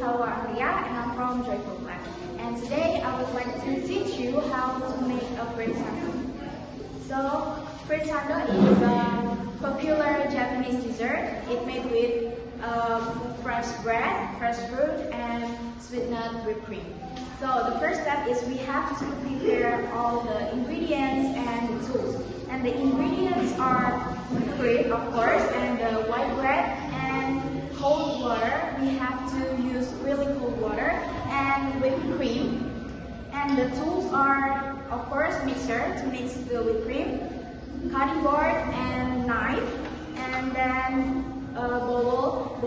Hawa Arya and I'm from Joyful Black. And today I would like to teach you how to make a fruit sando. So, fruit sando is a popular Japanese dessert. It's made with fresh bread, fresh fruit, and sweetened whipped cream. So the first step is we have to prepare all the ingredients and the tools. And the ingredients are fruit, of course, and the white bread and cold water. We have to use really cold water and whipped cream. And the tools are, of course, mixer to mix the whipped cream, cutting board and knife, and then a bowl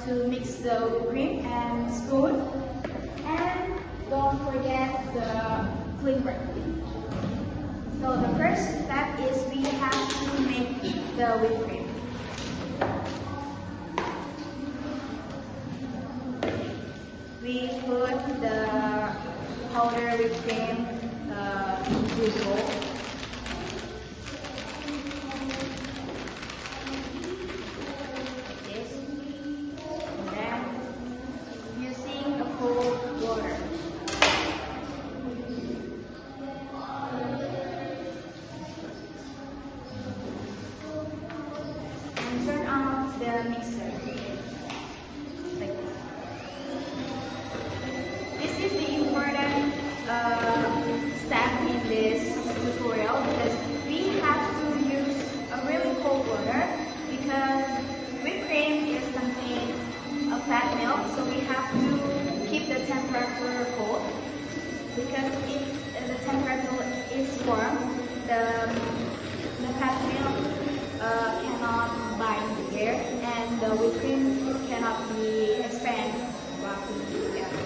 to mix the whipped cream, and spoon, and don't forget the cleaver. So the first step is we have to make the whipped cream. We put the powder whipped cream into the bowl. Turn off the mixer. Like this. This is the important step in this tutorial because we have to use a really cold water because whipped cream is contained a fat milk, so we have to keep the temperature cold because if the temperature is warm, the fat milk cannot bind the air and the whipped cream cannot be expanded while cooking together.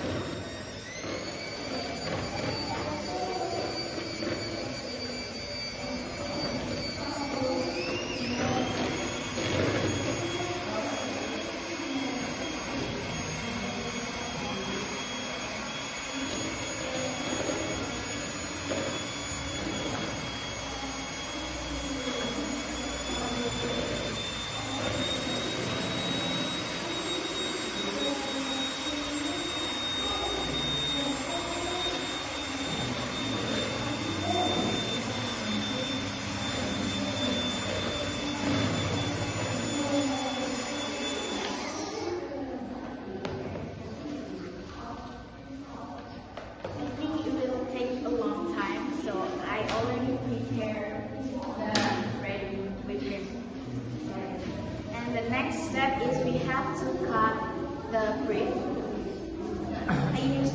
The next step is we have to cut the fruit.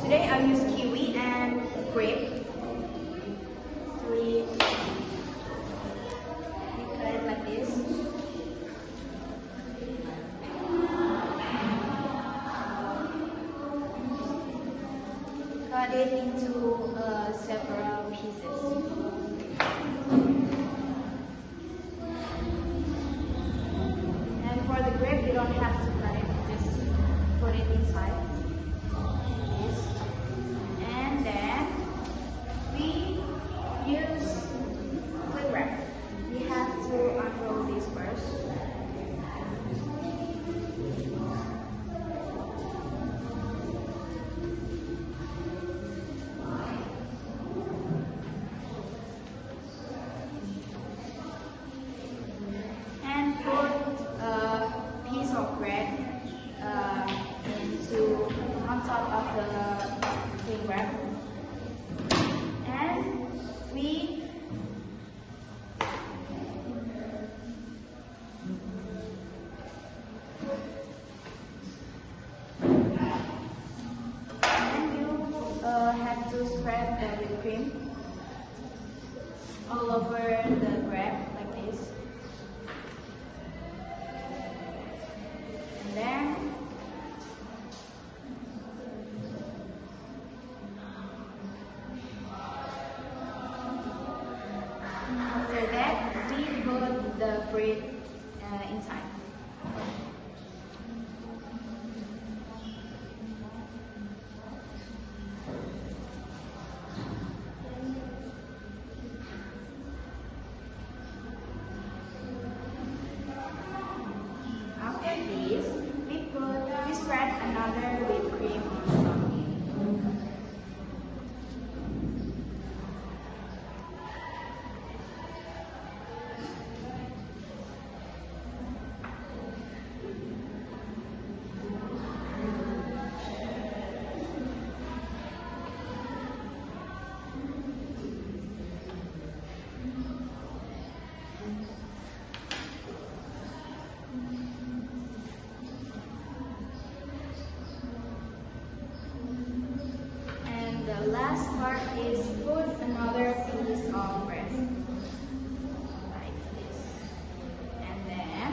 Today I use kiwi and grape. We cut it like this. Cut it into several pieces. For the grape, you don't have to cut it, just put it inside this. And then we use clip wrap. We have to unroll this first. And put piece of bread on top of the cling wrap, and we have to spread the whipped cream all over the bread like this. And then after that, we put the fruit inside. part is put another piece of bread. Like this. And then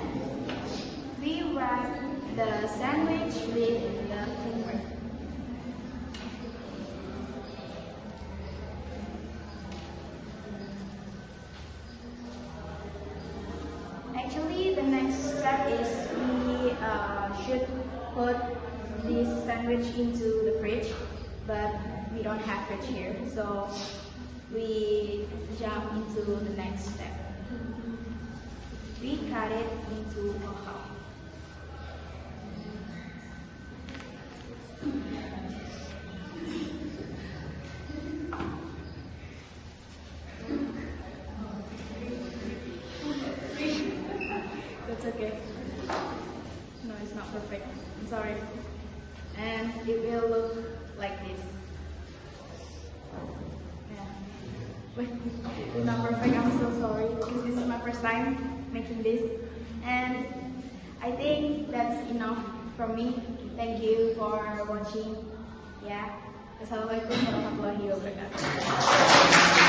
we wrap the sandwich with the clean bread. Actually, the next step is we should put this sandwich into the fridge, but we don't have fridge here, so we jump into the next step. We cut it into a half. That's okay. No, it's not perfect. I'm sorry. And it will look like this. Yeah. Wait, it's not perfect. I'm so sorry because this is my first time making this. And I think that's enough from me. Thank you for watching. Yeah. Assalamualaikum warahmatullahi wabarakatuh.